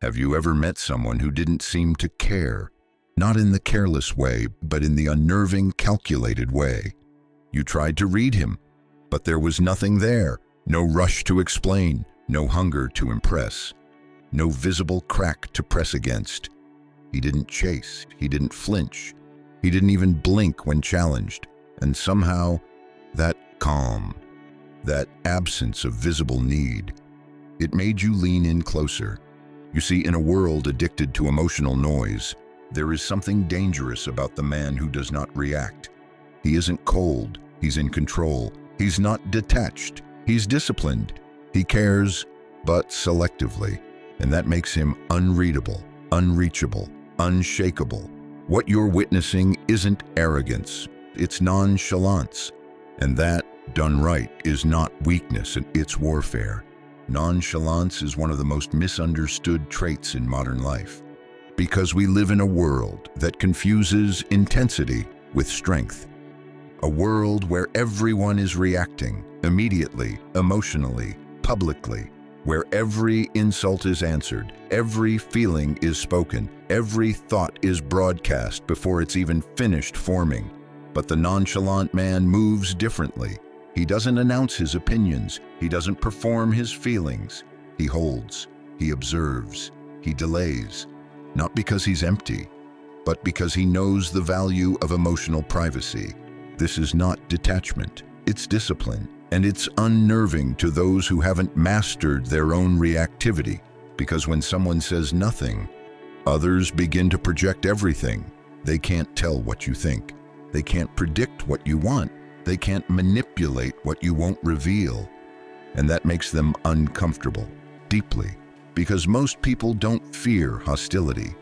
Have you ever met someone who didn't seem to care? Not in the careless way, but in the unnerving, calculated way. You tried to read him, but there was nothing there. No rush to explain, no hunger to impress, no visible crack to press against. He didn't chase, he didn't flinch, he didn't even blink when challenged. And somehow, that calm, that absence of visible need, it made you lean in closer. You see, in a world addicted to emotional noise, there is something dangerous about the man who does not react. He isn't cold, he's in control. He's not detached, he's disciplined. He cares, but selectively, and that makes him unreadable, unreachable, unshakable. What you're witnessing isn't arrogance, it's nonchalance. And that, done right, is not weakness, it's warfare. Nonchalance is one of the most misunderstood traits in modern life, because we live in a world that confuses intensity with strength. A world where everyone is reacting immediately, emotionally, publicly, where every insult is answered, every feeling is spoken, every thought is broadcast before it's even finished forming. But the nonchalant man moves differently. He doesn't announce his opinions, he doesn't perform his feelings. He holds, he observes, he delays, not because he's empty, but because he knows the value of emotional privacy. This is not detachment, it's discipline, and it's unnerving to those who haven't mastered their own reactivity, because when someone says nothing, others begin to project everything. They can't tell what you think. They can't predict what you want. They can't manipulate what you won't reveal. And that makes them uncomfortable, deeply, because most people don't fear hostility.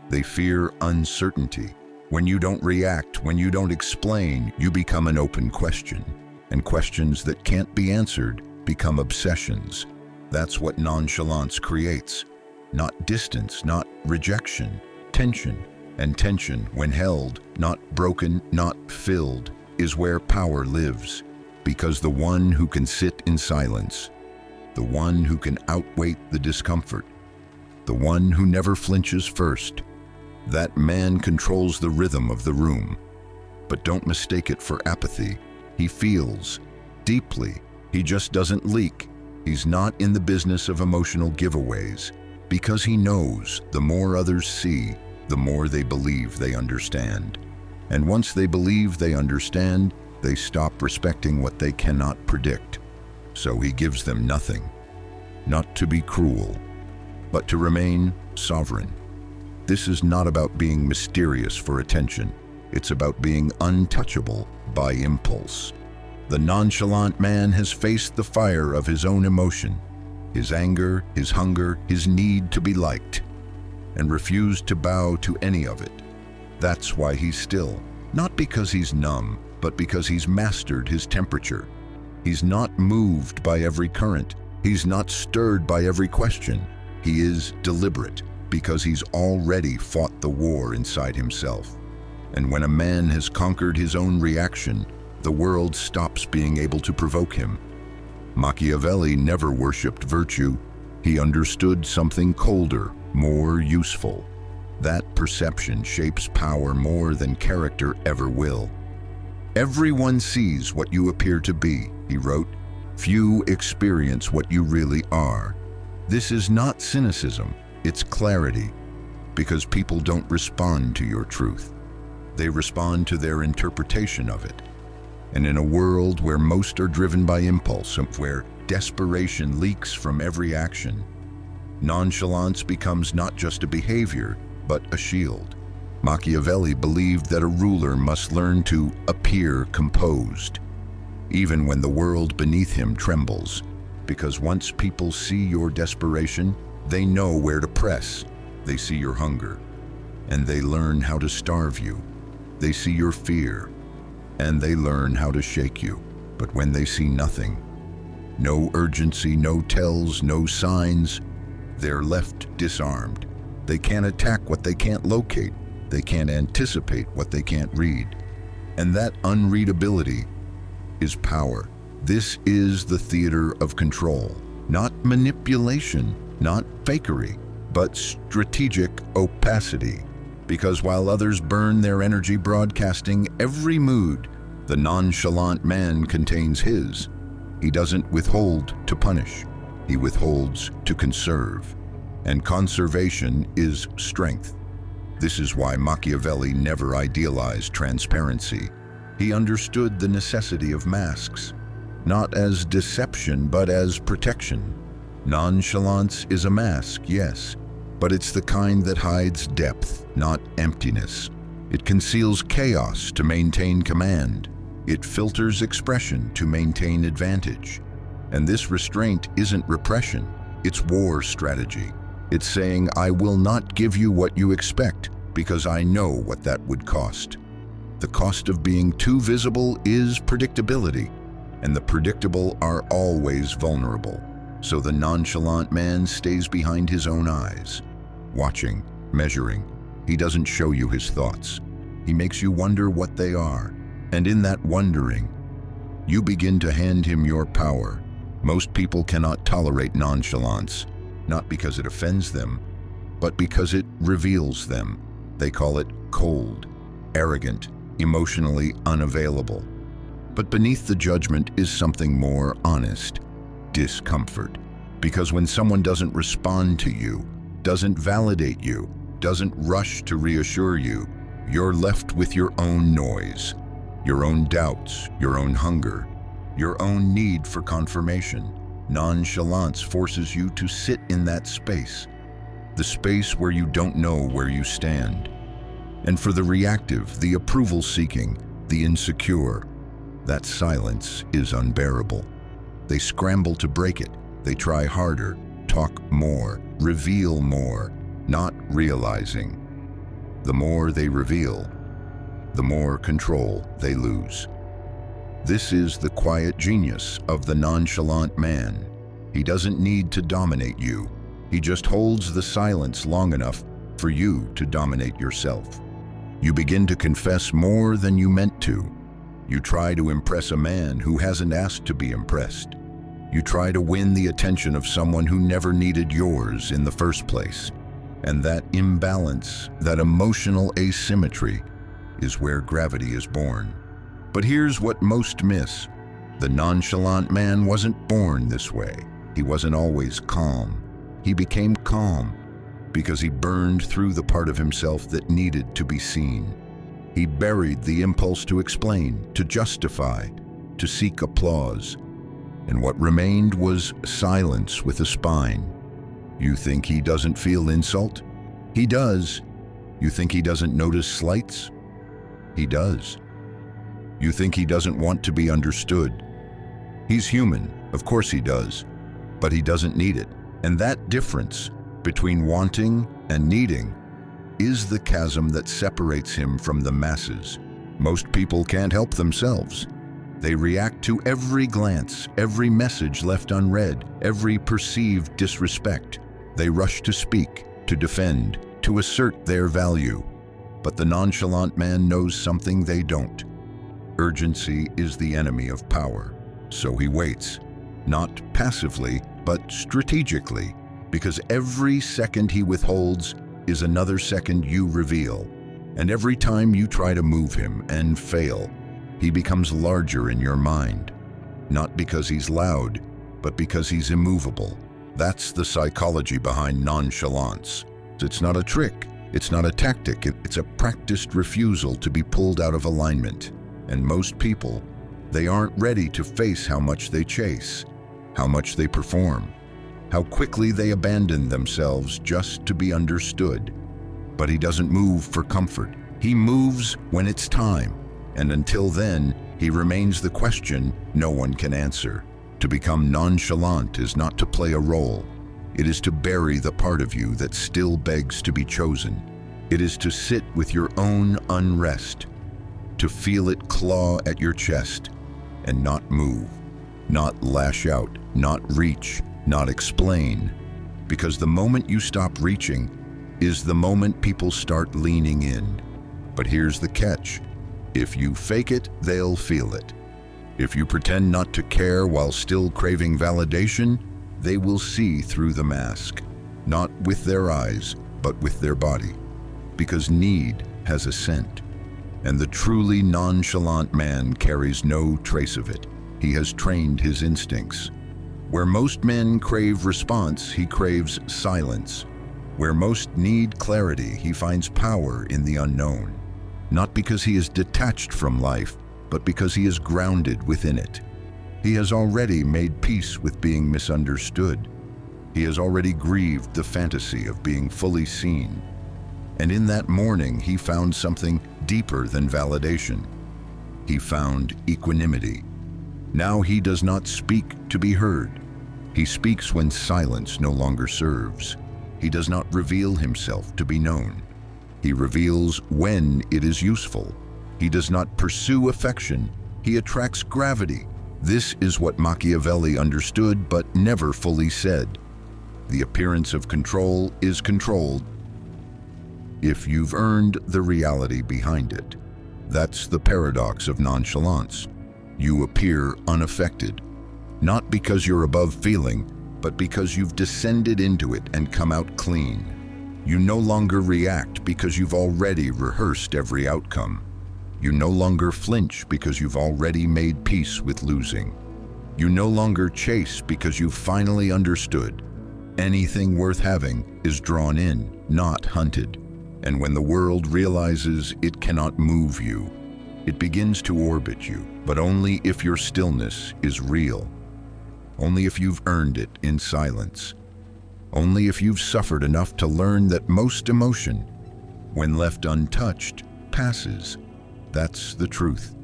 They fear uncertainty. When you don't react, when you don't explain, you become an open question. And questions that can't be answered become obsessions. That's what nonchalance creates. Not distance, not rejection, tension. And tension, when held, not broken, not filled, is where power lives. Because the one who can sit in silence, the one who can outwait the discomfort, the one who never flinches first, that man controls the rhythm of the room. But don't mistake it for apathy. He feels deeply. He just doesn't leak. He's not in the business of emotional giveaways, because he knows the more others see, the more they believe they understand. And once they believe they understand, they stop respecting what they cannot predict. So he gives them nothing, not to be cruel, but to remain sovereign. This is not about being mysterious for attention. It's about being untouchable by impulse. The nonchalant man has faced the fire of his own emotion, his anger, his hunger, his need to be liked, and refused to bow to any of it. That's why he's still, not because he's numb, but because he's mastered his temperature. He's not moved by every current. He's not stirred by every question. He is deliberate because he's already fought the war inside himself. And when a man has conquered his own reaction, the world stops being able to provoke him. Machiavelli never worshipped virtue. He understood something colder, more useful. That perception shapes power more than character ever will. Everyone sees what you appear to be, he wrote. Few experience what you really are. This is not cynicism, it's clarity, because people don't respond to your truth. They respond to their interpretation of it. And in a world where most are driven by impulse, where desperation leaks from every action, nonchalance becomes not just a behavior, but a shield. Machiavelli believed that a ruler must learn to appear composed, even when the world beneath him trembles, because once people see your desperation, they know where to press. They see your hunger, and they learn how to starve you. They see your fear, and they learn how to shake you. But when they see nothing, no urgency, no tells, no signs, they're left disarmed. They can't attack what they can't locate. They can't anticipate what they can't read. And that unreadability is power. This is the theater of control, not manipulation, not fakery, but strategic opacity. Because while others burn their energy broadcasting every mood, the nonchalant man contains his. He doesn't withhold to punish. He withholds to conserve. And conservation is strength. This is why Machiavelli never idealized transparency. He understood the necessity of masks, not as deception, but as protection. Nonchalance is a mask, yes, but it's the kind that hides depth, not emptiness. It conceals chaos to maintain command. It filters expression to maintain advantage. And this restraint isn't repression, it's war strategy. It's saying, I will not give you what you expect because I know what that would cost. The cost of being too visible is predictability, and the predictable are always vulnerable. So the nonchalant man stays behind his own eyes, watching, measuring. He doesn't show you his thoughts. He makes you wonder what they are. And in that wondering, you begin to hand him your power. Most people cannot tolerate nonchalance, not because it offends them, but because it reveals them. They call it cold, arrogant, emotionally unavailable. But beneath the judgment is something more honest, discomfort. Because when someone doesn't respond to you, doesn't validate you, doesn't rush to reassure you, you're left with your own noise, your own doubts, your own hunger, your own need for confirmation. Nonchalance forces you to sit in that space, the space where you don't know where you stand. And for the reactive, the approval-seeking, the insecure, that silence is unbearable. They scramble to break it. They try harder, talk more, reveal more, not realizing. The more they reveal, the more control they lose. This is the quiet genius of the nonchalant man. He doesn't need to dominate you. He just holds the silence long enough for you to dominate yourself. You begin to confess more than you meant to. You try to impress a man who hasn't asked to be impressed. You try to win the attention of someone who never needed yours in the first place. And that imbalance, that emotional asymmetry, is where gravity is born. But here's what most miss. The nonchalant man wasn't born this way. He wasn't always calm. He became calm because he burned through the part of himself that needed to be seen. He buried the impulse to explain, to justify, to seek applause. And what remained was silence with a spine. You think he doesn't feel insult? He does. You think he doesn't notice slights? He does. You think he doesn't want to be understood? He's human, of course he does, but he doesn't need it. And that difference between wanting and needing is the chasm that separates him from the masses. Most people can't help themselves. They react to every glance, every message left unread, every perceived disrespect. They rush to speak, to defend, to assert their value. But the nonchalant man knows something they don't. Urgency is the enemy of power. So he waits, not passively, but strategically, because every second he withholds is another second you reveal. And every time you try to move him and fail, he becomes larger in your mind. Not because he's loud, but because he's immovable. That's the psychology behind nonchalance. It's not a trick, it's not a tactic, it's a practiced refusal to be pulled out of alignment. And most people, they aren't ready to face how much they chase, how much they perform, how quickly they abandon themselves just to be understood. But he doesn't move for comfort. He moves when it's time. And until then, he remains the question no one can answer. To become nonchalant is not to play a role. It is to bury the part of you that still begs to be chosen. It is to sit with your own unrest, to feel it claw at your chest and not move, not lash out, not reach, not explain. Because the moment you stop reaching is the moment people start leaning in. But here's the catch. If you fake it, they'll feel it. If you pretend not to care while still craving validation, they will see through the mask. not with their eyes, but with their body, because need has a scent, and the truly nonchalant man carries no trace of it. He has trained his instincts. Where most men crave response, he craves silence. Where most need clarity, he finds power in the unknown, not because he is detached from life, but because he is grounded within it. He has already made peace with being misunderstood. He has already grieved the fantasy of being fully seen. And in that morning, he found something deeper than validation. He found equanimity. Now he does not speak to be heard. He speaks when silence no longer serves. He does not reveal himself to be known. He reveals when it is useful. He does not pursue affection. He attracts gravity. This is what Machiavelli understood but never fully said. The appearance of control is controlled if you've earned the reality behind it. That's the paradox of nonchalance. You appear unaffected, not because you're above feeling, but because you've descended into it and come out clean. You no longer react because you've already rehearsed every outcome. You no longer flinch because you've already made peace with losing. You no longer chase because you've finally understood. Anything worth having is drawn in, not hunted. And when the world realizes it cannot move you, it begins to orbit you, but only if your stillness is real. Only if you've earned it in silence. Only if you've suffered enough to learn that most emotion, when left untouched, passes. That's the truth.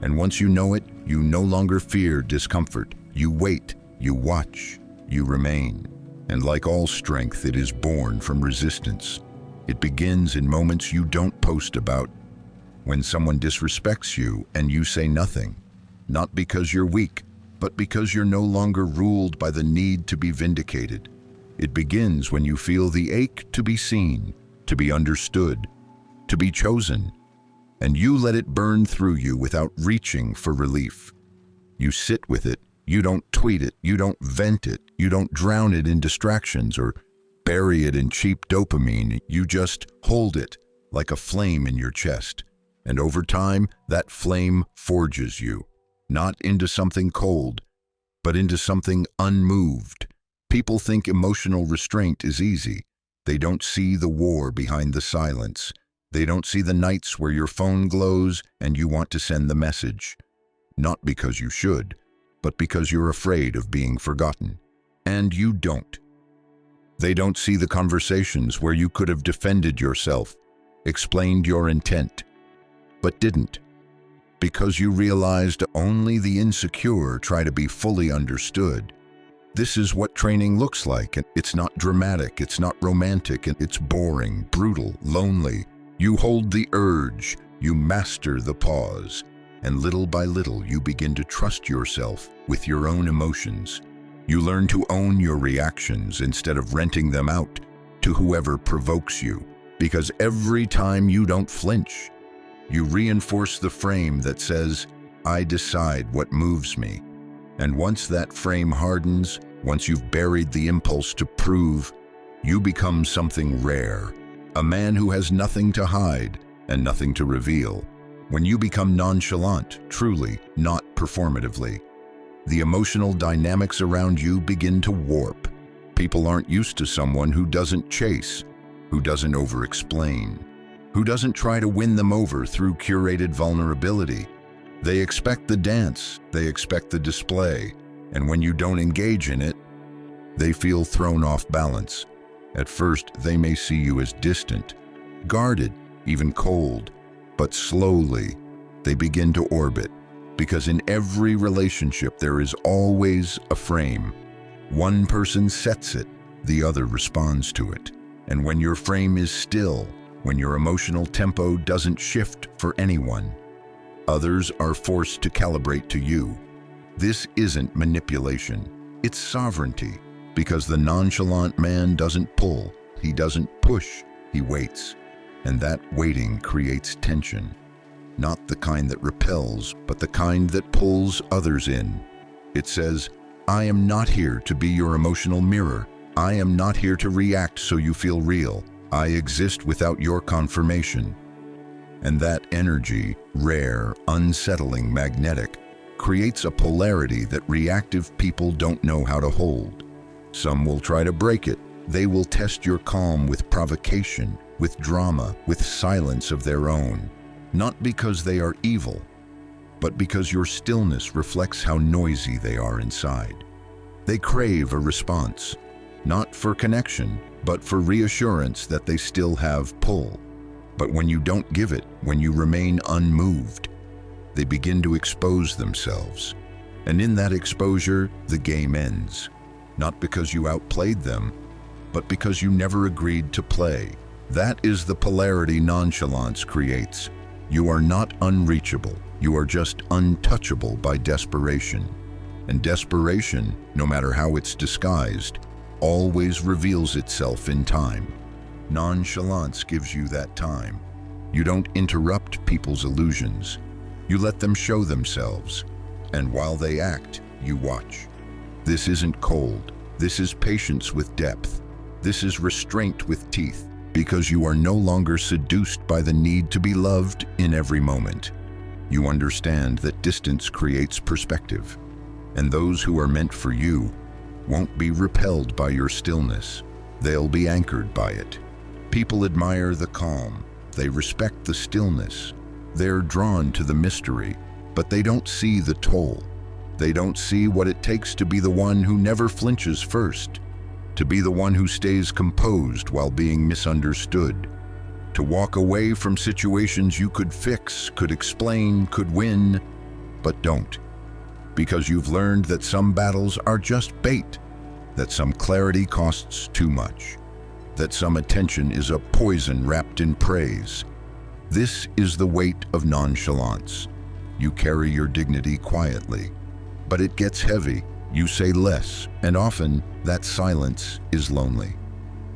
And once you know it, you no longer fear discomfort. You wait, you watch, you remain. And like all strength, it is born from resistance. It begins in moments you don't post about. When someone disrespects you and you say nothing, not because you're weak, but because you're no longer ruled by the need to be vindicated. It begins when you feel the ache to be seen, to be understood, to be chosen, and you let it burn through you without reaching for relief. You sit with it. You don't tweet it. You don't vent it. You don't drown it in distractions or bury it in cheap dopamine. You just hold it like a flame in your chest. And over time, that flame forges you, not into something cold, but into something unmoved. People think emotional restraint is easy. They don't see the war behind the silence. They don't see the nights where your phone glows and you want to send the message. Not because you should, but because you're afraid of being forgotten. And you don't. They don't see the conversations where you could have defended yourself, explained your intent, but didn't. Because you realized only the insecure try to be fully understood. This is what training looks like, and it's not dramatic, it's not romantic, and it's boring, brutal, lonely. You hold the urge, you master the pause, and little by little you begin to trust yourself with your own emotions. You learn to own your reactions instead of renting them out to whoever provokes you, because every time you don't flinch, you reinforce the frame that says, I decide what moves me. And once that frame hardens, once you've buried the impulse to prove, you become something rare, a man who has nothing to hide and nothing to reveal. When you become nonchalant, truly, not performatively, the emotional dynamics around you begin to warp. People aren't used to someone who doesn't chase, who doesn't over-explain, who doesn't try to win them over through curated vulnerability. They expect the dance, they expect the display, and when you don't engage in it, they feel thrown off balance. At first, they may see you as distant, guarded, even cold, but slowly, they begin to orbit, because in every relationship there is always a frame. One person sets it, the other responds to it. And when your frame is still, when your emotional tempo doesn't shift for anyone, others are forced to calibrate to you. This isn't manipulation, it's sovereignty, because the nonchalant man doesn't pull, he doesn't push, he waits. And that waiting creates tension. Not the kind that repels, but the kind that pulls others in. It says, I am not here to be your emotional mirror. I am not here to react so you feel real. I exist without your confirmation. And that energy, rare, unsettling, magnetic, creates a polarity that reactive people don't know how to hold. Some will try to break it. They will test your calm with provocation, with drama, with silence of their own. Not because they are evil, but because your stillness reflects how noisy they are inside. They crave a response, not for connection, but for reassurance that they still have pull. But when you don't give it, when you remain unmoved, they begin to expose themselves. And in that exposure, the game ends. Not because you outplayed them, but because you never agreed to play. That is the polarity nonchalance creates. You are not unreachable. You are just untouchable by desperation. And desperation, no matter how it's disguised, always reveals itself in time. Nonchalance gives you that time. You don't interrupt people's illusions. You let them show themselves. And while they act, you watch. This isn't cold. This is patience with depth. This is restraint with teeth, because you are no longer seduced by the need to be loved in every moment. You understand that distance creates perspective, and those who are meant for you won't be repelled by your stillness. They'll be anchored by it. People admire the calm. They respect the stillness. They're drawn to the mystery, but they don't see the toll. They don't see what it takes to be the one who never flinches first, to be the one who stays composed while being misunderstood, to walk away from situations you could fix, could explain, could win, but don't. Because you've learned that some battles are just bait, that some clarity costs too much, that some attention is a poison wrapped in praise. This is the weight of nonchalance. You carry your dignity quietly, but it gets heavy. You say less, and often that silence is lonely.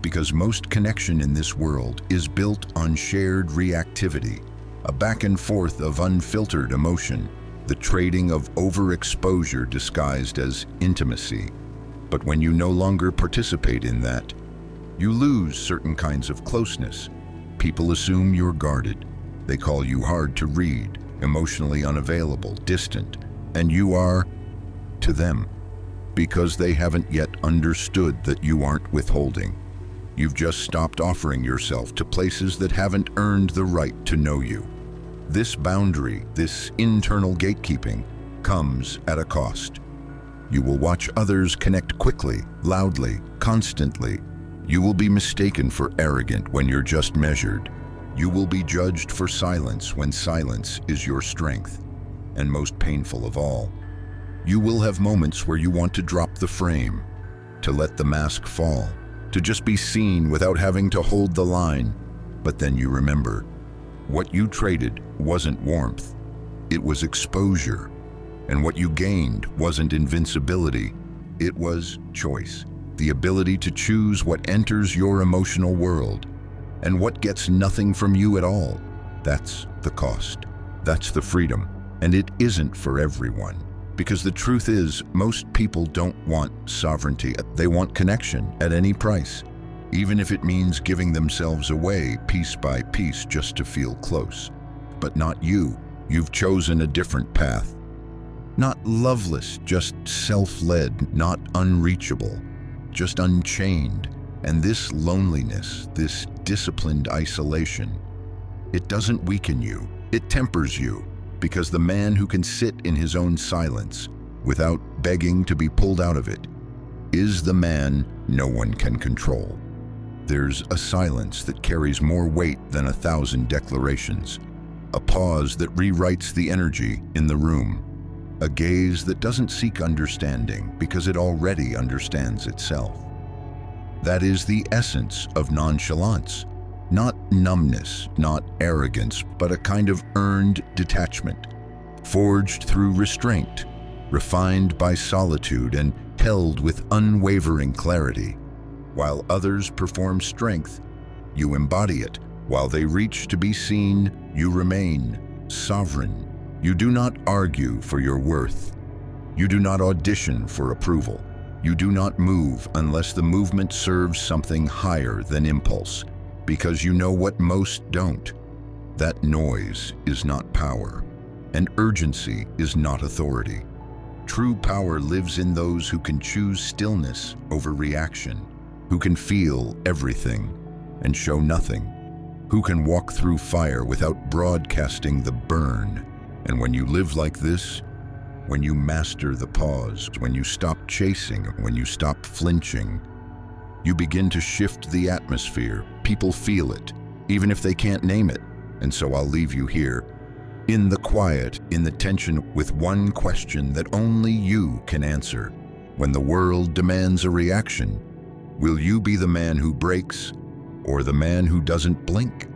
Because most connection in this world is built on shared reactivity, a back and forth of unfiltered emotion, the trading of overexposure disguised as intimacy. But when you no longer participate in that, you lose certain kinds of closeness. People assume you're guarded. They call you hard to read, emotionally unavailable, distant, and you are to them, because they haven't yet understood that you aren't withholding. You've just stopped offering yourself to places that haven't earned the right to know you. This boundary, this internal gatekeeping, comes at a cost. You will watch others connect quickly, loudly, constantly. You will be mistaken for arrogant when you're just measured. You will be judged for silence when silence is your strength. And most painful of all, you will have moments where you want to drop the frame, to let the mask fall, to just be seen without having to hold the line. But then you remember, what you traded wasn't warmth, it was exposure. And what you gained wasn't invincibility, it was choice. The ability to choose what enters your emotional world and what gets nothing from you at all. That's the cost. That's the freedom. And it isn't for everyone. Because the truth is, most people don't want sovereignty. They want connection at any price, even if it means giving themselves away piece by piece just to feel close. But not you. You've chosen a different path. Not loveless, just self-led, not unreachable, just unchained. And this loneliness, this disciplined isolation, it doesn't weaken you, it tempers you. Because the man who can sit in his own silence without begging to be pulled out of it is the man no one can control. There's a silence that carries more weight than 1,000 declarations, a pause that rewrites the energy in the room, a gaze that doesn't seek understanding because it already understands itself. That is the essence of nonchalance. Not numbness, not arrogance, but a kind of earned detachment, forged through restraint, refined by solitude and held with unwavering clarity. While others perform strength, you embody it. While they reach to be seen, you remain sovereign. You do not argue for your worth. You do not audition for approval. You do not move unless the movement serves something higher than impulse, because you know what most don't. That noise is not power, and urgency is not authority. True power lives in those who can choose stillness over reaction, who can feel everything and show nothing, who can walk through fire without broadcasting the burn. And when you live like this, when you master the pause, when you stop chasing, when you stop flinching, you begin to shift the atmosphere. People feel it, even if they can't name it. And so I'll leave you here, in the quiet, in the tension, with one question that only you can answer. When the world demands a reaction, will you be the man who breaks or the man who doesn't blink?